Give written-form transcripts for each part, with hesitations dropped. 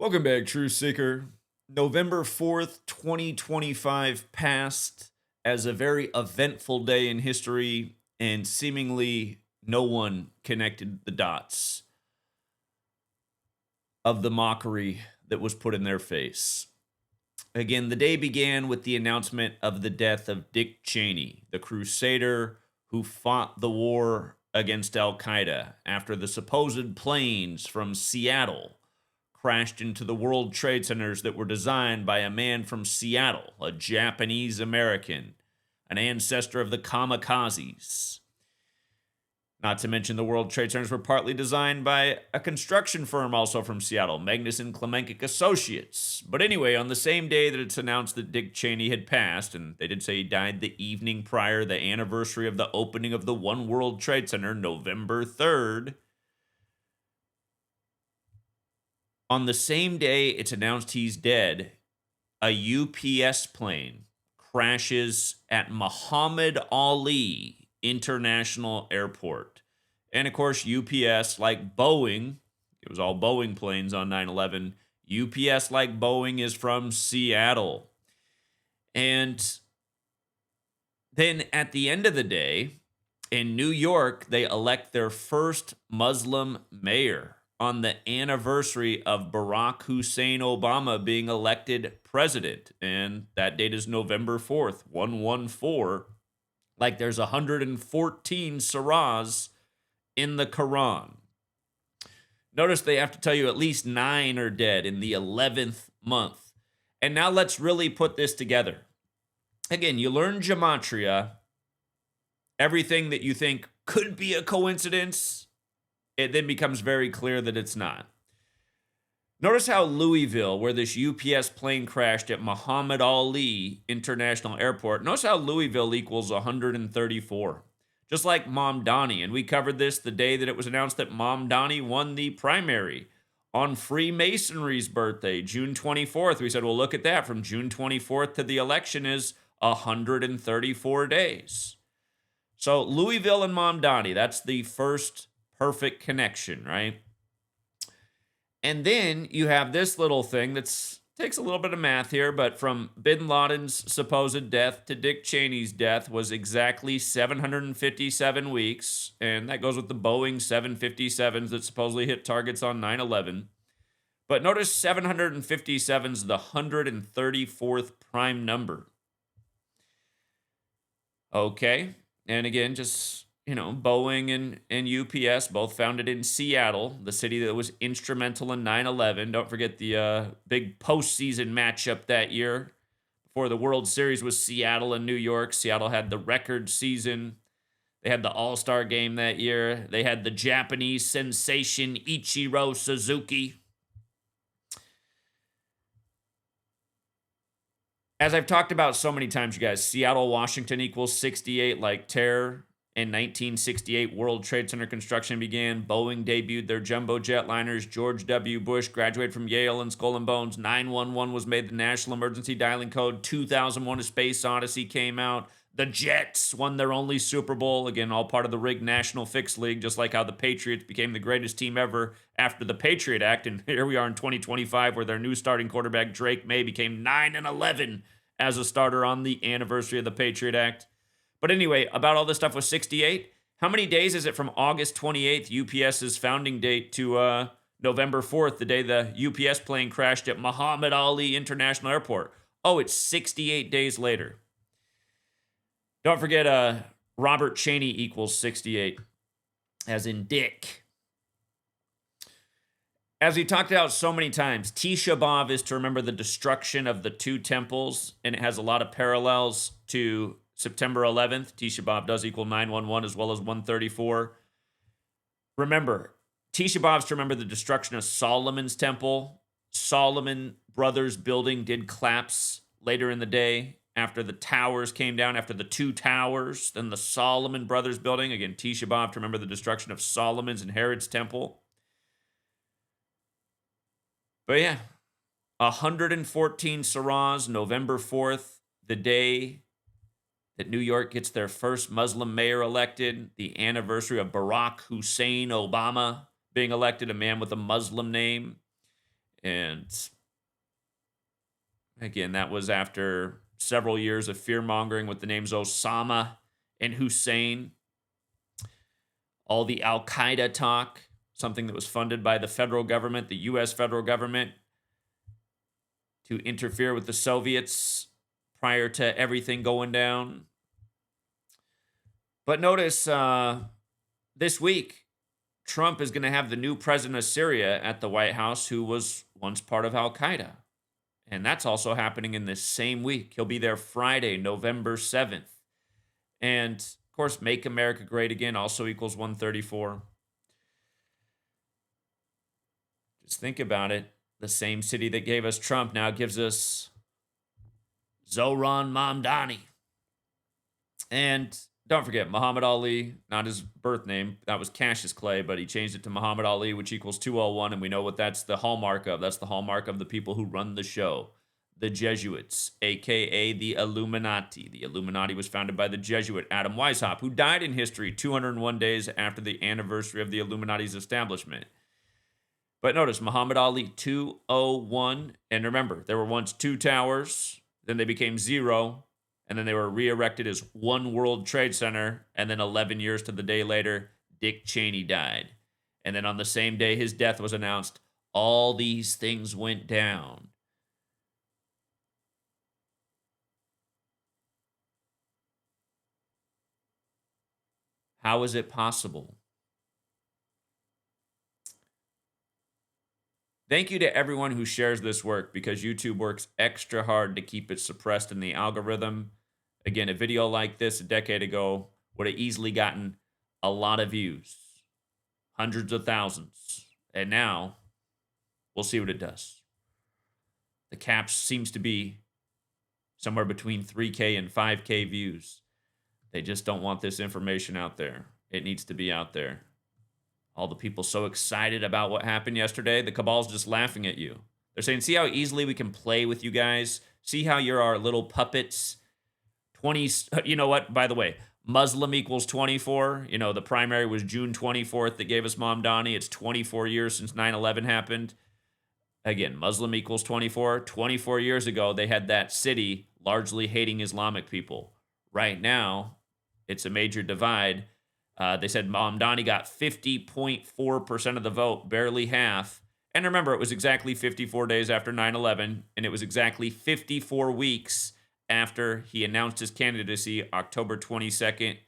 Welcome back, True Seeker. November 4th, 2025 passed as a very eventful day in history, and seemingly no one connected the dots of the mockery that was put in their face. Again, the day began with the announcement of the death of Dick Cheney, the crusader who fought the war against Al Qaeda after the supposed planes from Seattle crashed into the World Trade Centers that were designed by a man from Seattle, a Japanese American, an ancestor of the kamikazes. Not to mention the World Trade Centers were partly designed by a construction firm also from Seattle, Magnuson Klemenkic Associates. But anyway, on the same day that it's announced that Dick Cheney had passed, and they did say he died the evening prior, the anniversary of the opening of the One World Trade Center, November 3rd, on the same day it's announced he's dead, a UPS plane crashes at Muhammad Ali International Airport. And of course, UPS, like Boeing, it was all Boeing planes on 9/11. UPS, like Boeing, is from Seattle. And then at the end of the day, in New York, they elect their first Muslim mayor on the anniversary of Barack Hussein Obama being elected president. And that date is November 4th, 114. Like there's 114 surahs in the Quran. Notice they have to tell you at least 9 are dead in the 11th month. And now let's really put this together. Again, you learn gematria. Everything that you think could be a coincidence, it then becomes very clear that it's not. Notice how Louisville, where this UPS plane crashed at Muhammad Ali International Airport, notice how Louisville equals 134. Just like Mamdani, and we covered this the day that it was announced that Mamdani won the primary on Freemasonry's birthday, June 24th. We said, well, look at that. From June 24th to the election is 134 days. So Louisville and Mamdani, that's the first perfect connection, right? And then you have this little thing that takes a little bit of math here, but from Bin Laden's supposed death to Dick Cheney's death was exactly 757 weeks, and that goes with the Boeing 757s that supposedly hit targets on 9/11. But notice 757 is the 134th prime number. Okay, and again, just, Boeing and UPS, both founded in Seattle, the city that was instrumental in 9/11. Don't forget the big postseason matchup that year before the World Series was Seattle and New York. Seattle had the record season. They had the All-Star game that year. They had the Japanese sensation Ichiro Suzuki. As I've talked about so many times, you guys, Seattle, Washington equals 68, like terror. In 1968, World Trade Center construction began. Boeing debuted their jumbo jetliners. George W. Bush graduated from Yale and Skull and Bones. 911 was made the national emergency dialing code. 2001: A Space Odyssey came out. The Jets won their only Super Bowl. Again, all part of the rigged National Fix League, just like how the Patriots became the greatest team ever after the Patriot Act. And here we are in 2025, where their new starting quarterback, Drake May, became 9-11 as a starter on the anniversary of the Patriot Act. But anyway, about all this stuff with 68, how many days is it from August 28th, UPS's founding date, to November 4th, the day the UPS plane crashed at Muhammad Ali International Airport? Oh, it's 68 days later. Don't forget Robert Cheney equals 68, as in Dick. As we talked about so many times, Tisha B'Av is to remember the destruction of the two temples, and it has a lot of parallels to September 11th. Tisha B'Av does equal 911 as well as 134. Remember, Tisha B'Av's to remember the destruction of Solomon's temple. Solomon Brothers building did collapse later in the day after the towers came down, after the two towers, then the Solomon Brothers building. Again, Tisha B'Av to remember the destruction of Solomon's and Herod's temple. But yeah, 114 surahs, November 4th, the day that New York gets their first Muslim mayor elected, the anniversary of Barack Hussein Obama being elected, a man with a Muslim name. And again, that was after several years of fear mongering with the names Osama and Hussein. All the Al Qaeda talk, something that was funded by the federal government, the U.S. federal government, to interfere with the Soviets prior to everything going down. But notice this week, Trump is going to have the new president of Syria at the White House, who was once part of Al Qaeda. And that's also happening in this same week. He'll be there Friday, November 7th. And of course, Make America Great Again also equals 134. Just think about it. The same city that gave us Trump now gives us Zohran Mamdani. And don't forget, Muhammad Ali, not his birth name. That was Cassius Clay, but he changed it to Muhammad Ali, which equals 201. And we know what that's the hallmark of. That's the hallmark of the people who run the show. The Jesuits, a.k.a. the Illuminati. The Illuminati was founded by the Jesuit Adam Weishaupt, who died in history 201 days after the anniversary of the Illuminati's establishment. But notice, Muhammad Ali, 201. And remember, there were once 2 towers, then they became 0, and then they were re-erected as One World Trade Center, and then 11 years to the day later, Dick Cheney died. And then on the same day his death was announced, all these things went down. How is it possible? Thank you to everyone who shares this work, because YouTube works extra hard to keep it suppressed in the algorithm. Again, a video like this a decade ago would have easily gotten a lot of views, hundreds of thousands. And now, we'll see what it does. The cap seems to be somewhere between 3K and 5K views. They just don't want this information out there. It needs to be out there. All the people so excited about what happened yesterday, the cabal's just laughing at you. They're saying, see how easily we can play with you guys? See how you're our little puppets? 20, you know what, by the way, Muslim equals 24. You know, the primary was June 24th that gave us Mamdani. It's 24 years since 9/11 happened. Again, Muslim equals 24. 24 years ago, they had that city largely hating Islamic people. Right now, it's a major divide. They said Mamdani got 50.4% of the vote, barely half. And remember, it was exactly 54 days after 9/11, and it was exactly 54 weeks after he announced his candidacy, October 22nd,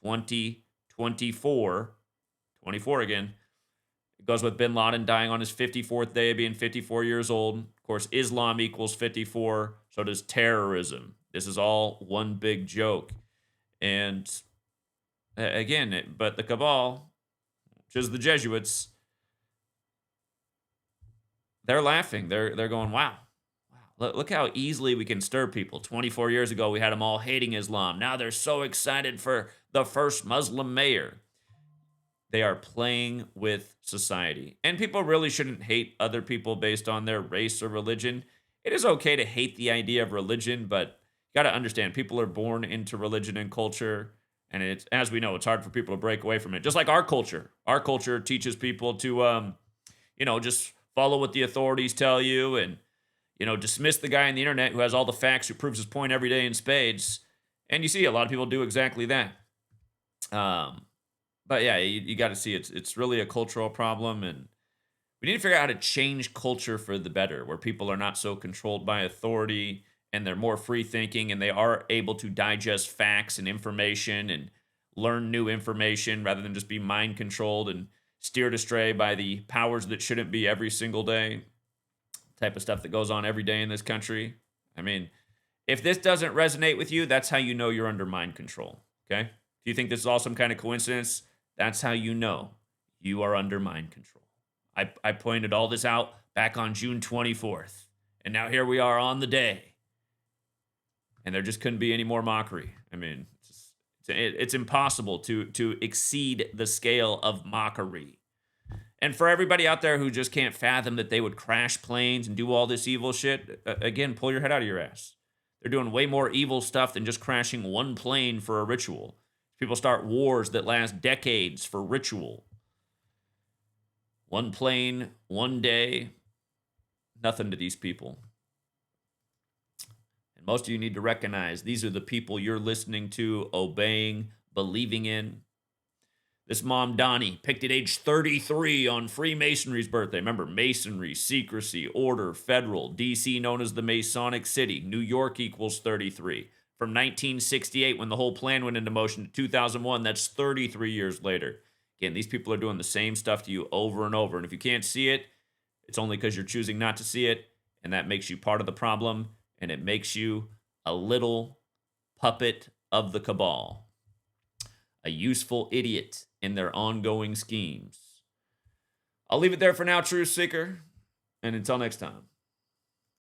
2024. 24 again. It goes with bin Laden dying on his 54th day, being 54 years old. Of course, Islam equals 54. So does terrorism. This is all one big joke. And again, but the cabal, which is the Jesuits, they're laughing. They're going, wow. Look how easily we can stir people. 24 years ago, we had them all hating Islam. Now they're so excited for the first Muslim mayor. They are playing with society. And people really shouldn't hate other people based on their race or religion. It is okay to hate the idea of religion, but you got to understand, people are born into religion and culture. And it's, as we know, it's hard for people to break away from it. Just like our culture. Our culture teaches people to, just follow what the authorities tell you and, dismiss the guy on the internet who has all the facts, who proves his point every day in spades. And you see a lot of people do exactly that. But yeah, you got to see it's really a cultural problem, and we need to figure out how to change culture for the better, where people are not so controlled by authority and they're more free thinking and they are able to digest facts and information and learn new information rather than just be mind controlled and steered astray by the powers that shouldn't be every single day. Type of stuff that goes on every day in this country. I mean, if this doesn't resonate with you, that's how you know you're under mind control, okay? If you think this is all some kind of coincidence, that's how you know you are under mind control. I pointed all this out back on June 24th, and now here we are on the day. And there just couldn't be any more mockery. I mean, it's impossible to exceed the scale of mockery. And for everybody out there who just can't fathom that they would crash planes and do all this evil shit, again, pull your head out of your ass. They're doing way more evil stuff than just crashing one plane for a ritual. People start wars that last decades for ritual. One plane, one day. Nothing to these people. And most of you need to recognize these are the people you're listening to, obeying, believing in. This Mamdani picked at age 33 on Freemasonry's birthday. Remember, Masonry, secrecy, order, federal, D.C. known as the Masonic City, New York equals 33. From 1968, when the whole plan went into motion, to 2001, that's 33 years later. Again, these people are doing the same stuff to you over and over. And if you can't see it, it's only because you're choosing not to see it, and that makes you part of the problem, and it makes you a little puppet of the cabal, a useful idiot in their ongoing schemes. I'll leave it there for now, Truth Seeker, and until next time.